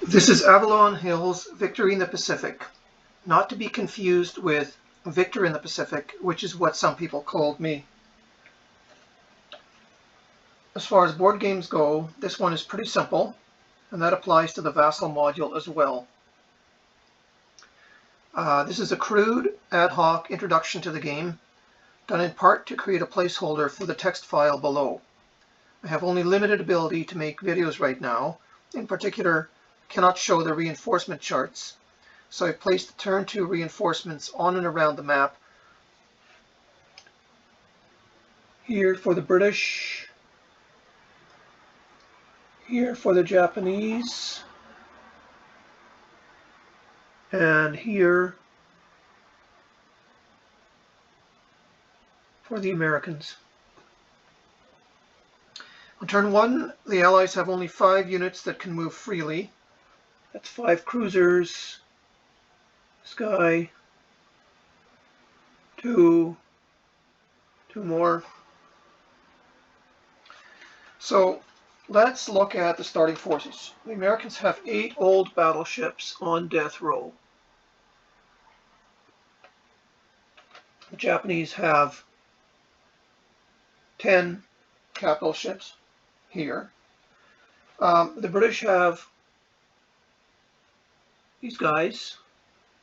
This is Avalon Hill's Victory in the Pacific, not to be confused with Victor in the Pacific, which is what some people called me. As far as board games go, this one is pretty simple, and that applies to the Vassal module as well. This is a crude, ad hoc introduction to the game, done in part to create a placeholder for the text file below. I have only limited ability to make videos right now. In particular, cannot show the reinforcement charts, so I placed the turn 2 reinforcements on and around the map. Here for the British, here for the Japanese, and here for the Americans. On turn 1, the Allies have only 5 units that can move freely. That's 5 cruisers, this guy, 2 more. So let's look at the starting forces. The Americans have 8 old battleships on death row. The Japanese have 10 capital ships here. The British have these guys.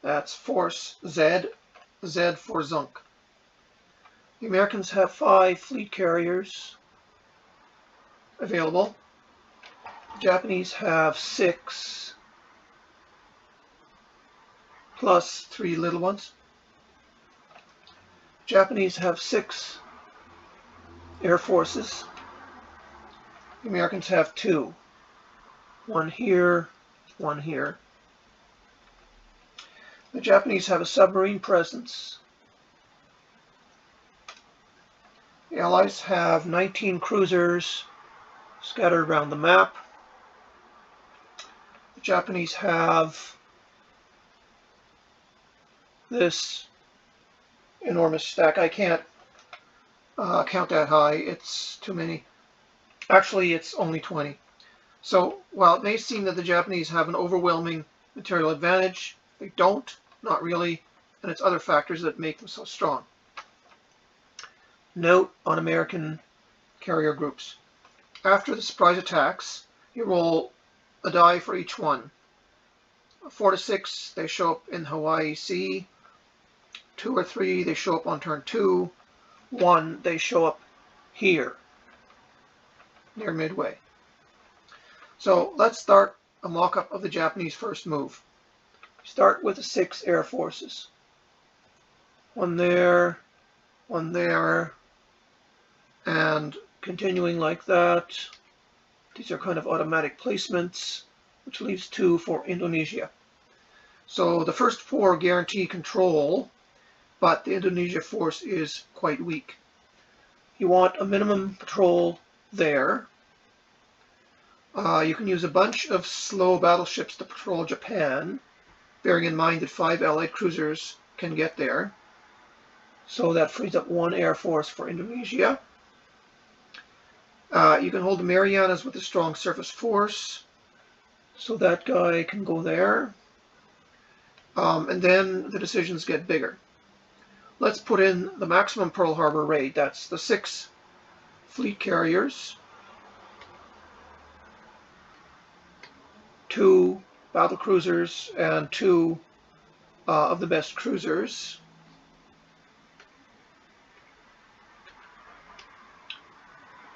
That's Force Z, Z for Zunk. The Americans have 5 fleet carriers available. The Japanese have 6 plus 3 little ones. The Japanese have 6 air forces. The Americans have 2. One here, one here. The Japanese have a submarine presence. The Allies have 19 cruisers scattered around the map. The Japanese have this enormous stack. I can't count that high. It's too many. Actually, it's only 20. So while it may seem that the Japanese have an overwhelming material advantage, they don't, not really, and it's other factors that make them so strong. Note on American carrier groups. After the surprise attacks, you roll a die for each one. 4 to 6, they show up in Hawaii Sea. 2 or 3, they show up on turn 2. 1, they show up here, near midway. So let's start a mock-up of the Japanese first move. Start with the 6 air forces. One there, and continuing like that. These are kind of automatic placements, which leaves 2 for Indonesia. So the first 4 guarantee control, but the Indonesia force is quite weak. You want a minimum patrol there. You can use a bunch of slow battleships to patrol Japan, bearing in mind that 5 Allied cruisers can get there. So that frees up 1 air force for Indonesia. You can hold the Marianas with a strong surface force, so that guy can go there. And then the decisions get bigger. Let's put in the maximum Pearl Harbor raid. That's the 6 fleet carriers, 2 battle cruisers, and 2 of the best cruisers.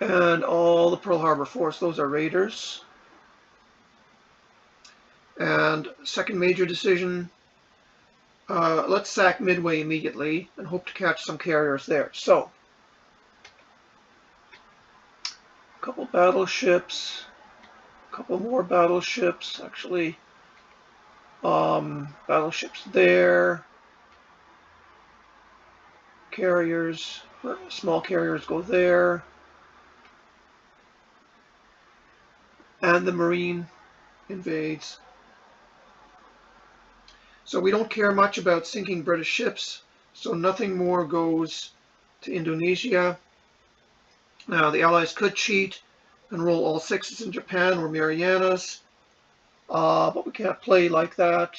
And all the Pearl Harbor force, those are raiders. And second major decision, let's sack Midway immediately and hope to catch some carriers there. So, a couple battleships, a couple more battleships, actually. Battleships there. Carriers, small carriers go there. And the Marine invades. So we don't care much about sinking British ships, so nothing more goes to Indonesia. Now the Allies could cheat and roll all 6s in Japan or Marianas, but we can't play like that.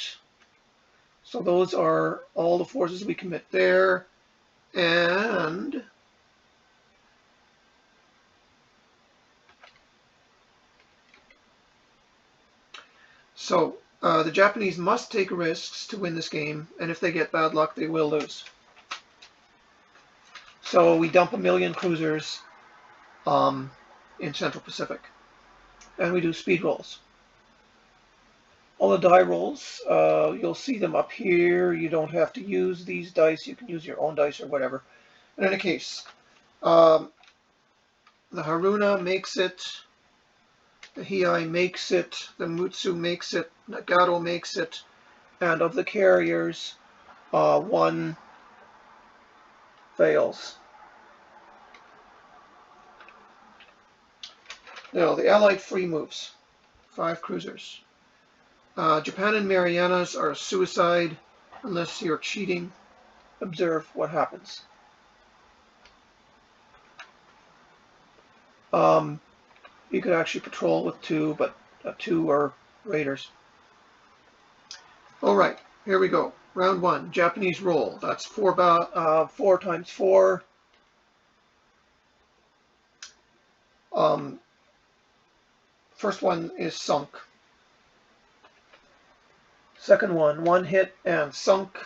So those are all the forces we commit there. And so the Japanese must take risks to win this game, and if they get bad luck, they will lose. So we dump 1,000,000 cruisers in Central Pacific, and we do speed rolls. All the die rolls, you'll see them up here. You don't have to use these dice. You can use your own dice or whatever. In any case, the Haruna makes it, the Hiei makes it, the Mutsu makes it, Nagato makes it, and of the carriers, one fails. Now, the Allied free moves, 5 cruisers. Japan and Marianas are suicide unless you're cheating. Observe what happens. You could actually patrol with 2, but 2 are raiders. All right, here we go. Round 1, Japanese roll. That's 4 times 4. First one is sunk. Second one hit and sunk.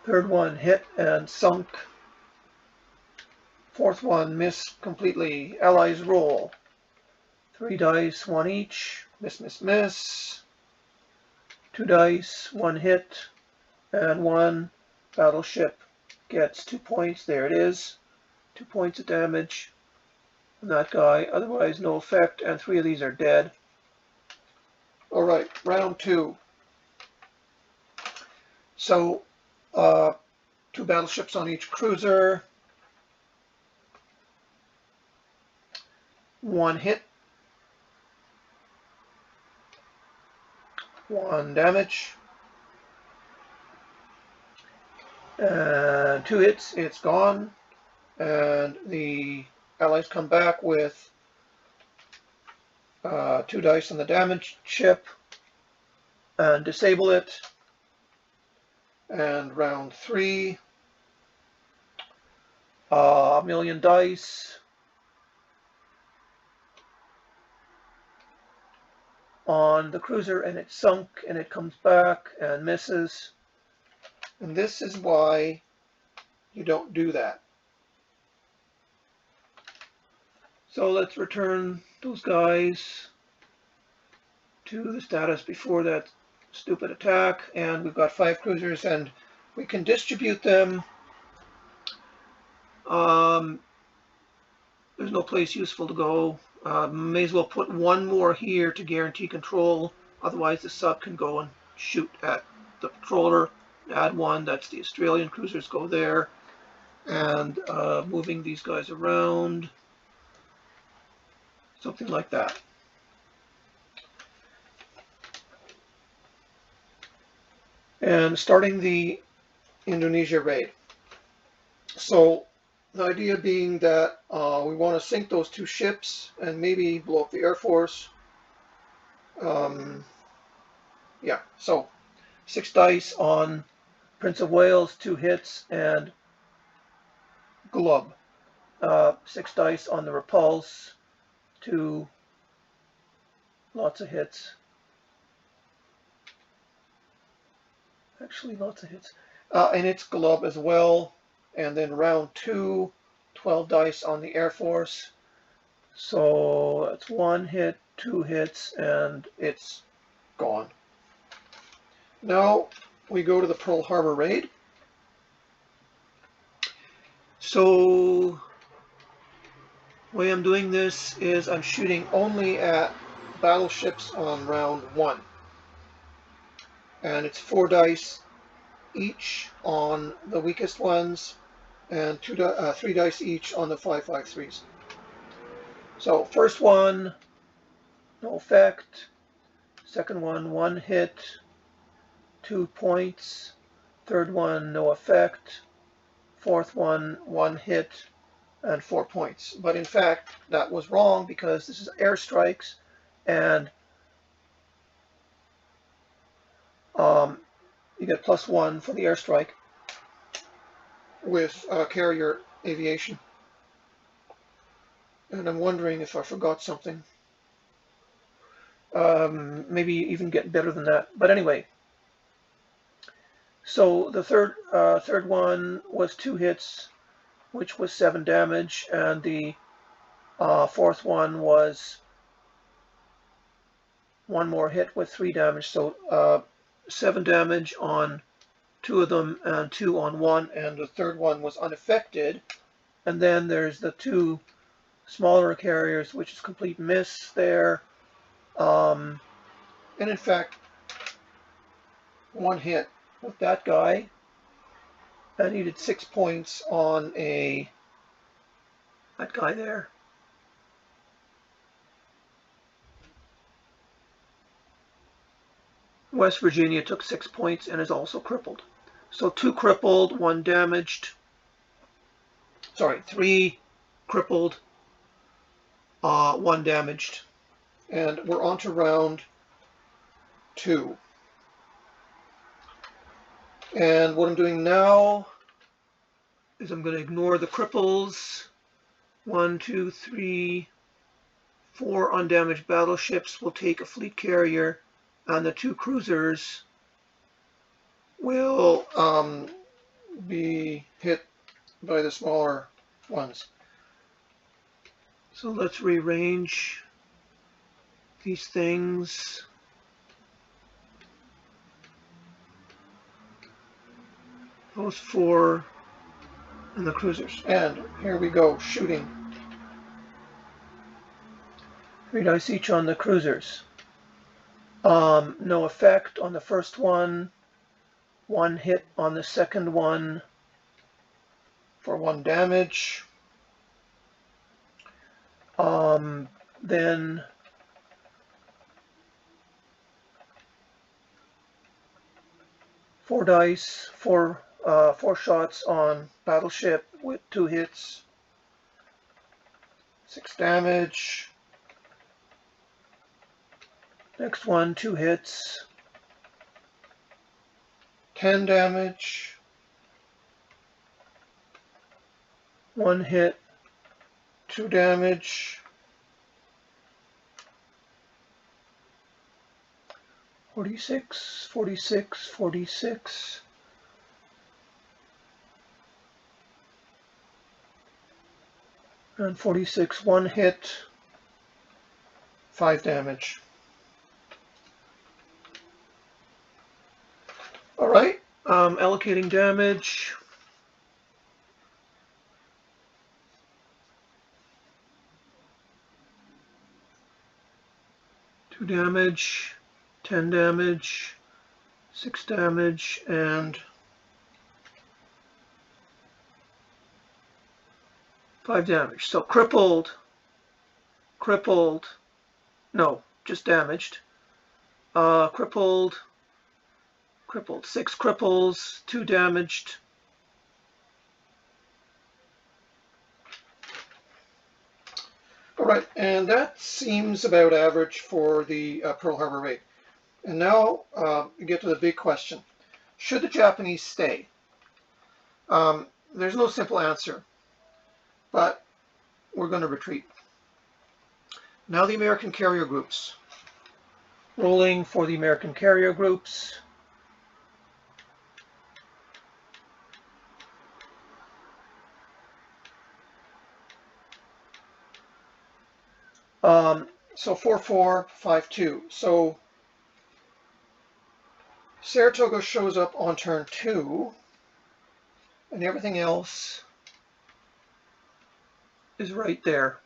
Third one hit and sunk. Fourth one missed completely. Allies roll. 3 dice, 1 each. Miss, miss, miss. 2 dice, 1 hit, and 1 battleship gets 2 points. There it is. 2 points of damage on that guy. Otherwise, no effect, and 3 of these are dead. All right, round 2. So, 2 battleships on each cruiser. 1 hit. 1 damage. And 2 hits, it's gone. And the Allies come back with 2 dice on the damage chip and disable it. And round 3, 1,000,000 dice on the cruiser, and it's sunk, and it comes back and misses. And this is why you don't do that. So let's return those guys to the status before that stupid attack, and we've got 5 cruisers, and we can distribute them. There's no place useful to go. May as well put 1 more here to guarantee control. Otherwise, the sub can go and shoot at the patroller. Add 1. That's the Australian cruisers. Go there. And moving these guys around. Something like that. And starting the Indonesia raid. So the idea being that we want to sink those 2 ships and maybe blow up the Air Force. Yeah, so 6 dice on Prince of Wales, 2 hits, and Glub. 6 dice on the Repulse, 2, lots of hits. Actually, lots of hits. And it's Glub as well. And then round 2, 12 dice on the Air Force. So that's 1 hit, 2 hits, and it's gone. Now we go to the Pearl Harbor raid. So the way I'm doing this is I'm shooting only at battleships on round 1. And it's 4 dice each on the weakest ones, and 3 dice each on the 5.53s. So first one, no effect. Second one, 1 hit, 2 points. Third one, no effect. Fourth one, 1 hit and 4 points. But in fact, that was wrong because this is airstrikes, and you get +1 for the airstrike with carrier aviation. And I'm wondering if I forgot something. Maybe even get better than that. But anyway, so the third one was 2 hits, which was 7 damage, and the fourth one was 1 more hit with 3 damage. So 7 damage on 2 of them and 2 on 1, and the third one was unaffected. And then there's the 2 smaller carriers, which is complete miss there. And in fact, 1 hit with that guy. I needed 6 points on that guy there. West Virginia took 6 points and is also crippled. So 2 crippled, 1 damaged. Sorry, 3 crippled, 1 damaged. And we're on to round 2. And what I'm doing now is I'm going to ignore the cripples. 1, 2, 3, 4 undamaged battleships will take a fleet carrier, and the 2 cruisers will be hit by the smaller ones. So let's rearrange these things. Those 4 and the cruisers. And here we go, shooting. 3 dice each on the cruisers. No effect on the first one. 1 hit on the second one for 1 damage. Then four dice, 4 shots on battleship with 2 hits, 6 damage. Next one, 2 hits, 10 damage. 1 hit, 2 damage. 46, 46, 46. And 46, 1 hit, 5 damage. All right, allocating damage. Two damage, 10 damage, 6 damage, and 5 damage. So crippled, no, just damaged. Crippled, 6 cripples, 2 damaged. All right, and that seems about average for the Pearl Harbor raid. And now we get to the big question. Should the Japanese stay? There's no simple answer, but we're going to retreat. Now the American carrier groups. Rolling for the American carrier groups. So 4-4, 5-2. So Saratoga shows up on turn 2, and everything else is right there.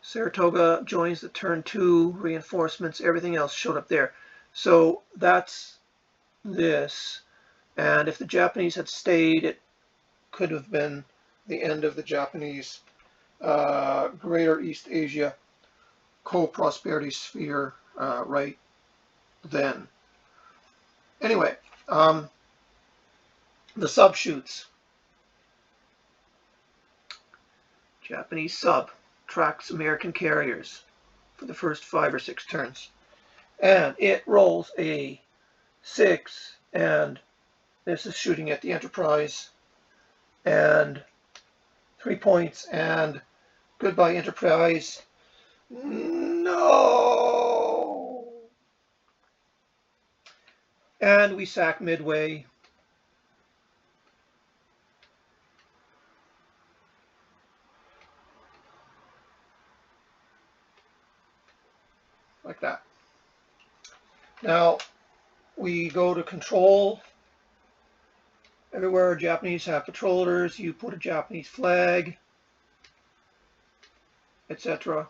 Saratoga joins the turn 2, reinforcements, everything else showed up there. So that's this. And if the Japanese had stayed, it could have been the end of the Japanese Greater East Asia co-prosperity sphere right then. Anyway, the sub shoots. Japanese sub tracks American carriers. for the first 5 or 6 turns. And it rolls a 6, and this is shooting at the Enterprise, and 3 points, and goodbye Enterprise. No! And we sack midway. Like that. Now we go to control. Everywhere Japanese have patrollers, you put a Japanese flag, etc.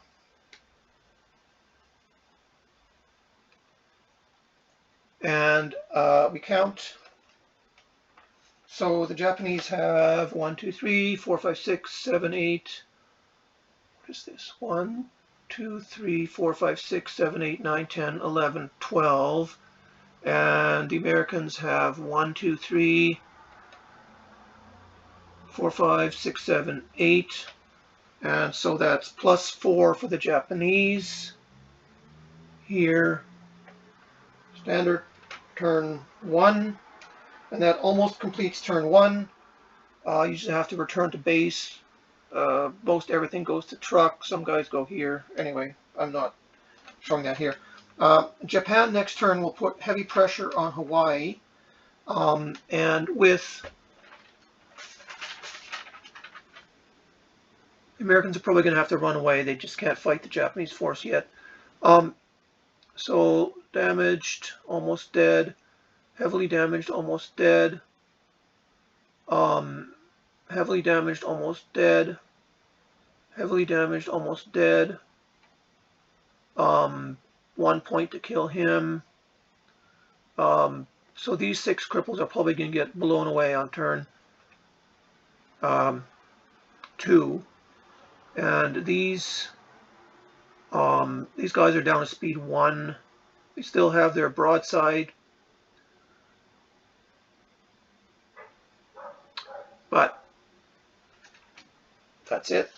And we count. So the Japanese have 1, 2, 3, 4, 5, 6, 7, 8. What is this? 1, 2, 3, 4, 5, 6, 7, 8, 9, 10, 11, 12. And the Americans have 1, 2, 3, 4, 5, 6, 7, 8. And so that's +4 for the Japanese here. Standard turn 1. And that almost completes turn 1. You just have to return to base. Most everything goes to truck. Some guys go here. Anyway, I'm not showing that here. Japan next turn will put heavy pressure on Hawaii. And with the Americans are probably going to have to run away. They just can't fight the Japanese force yet. So damaged, almost dead. Heavily damaged, almost dead. Heavily damaged, almost dead. Heavily damaged, almost dead. 1 point to kill him. So these 6 cripples are probably going to get blown away on turn 2. And these guys are down to speed 1. They still have their broadside. But that's it.